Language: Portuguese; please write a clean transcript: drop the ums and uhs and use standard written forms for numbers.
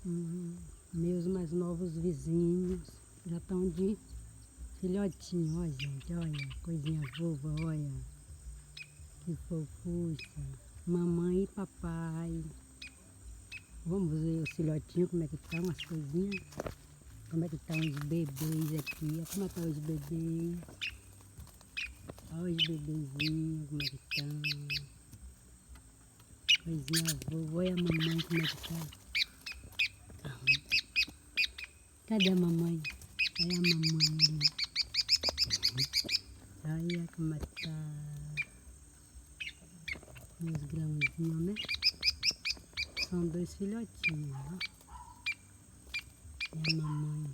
Meus mais novos vizinhos já estão de filhotinho, ó gente, olha, coisinha fofa, olha, que fofuça, mamãe e papai. Vamos ver os filhotinhos, como é que estão as coisinhas, como é que estão os bebês aqui, como é que estão os bebês, olha os bebezinhos, como é que estão, coisinha fofa, olha a mamãe como é que está. Cadê a mamãe? Olha a mamãe ali. Olha como é que tá. Meus grãozinhos, né? São 2 filhotinhos, ó. E a mamãe.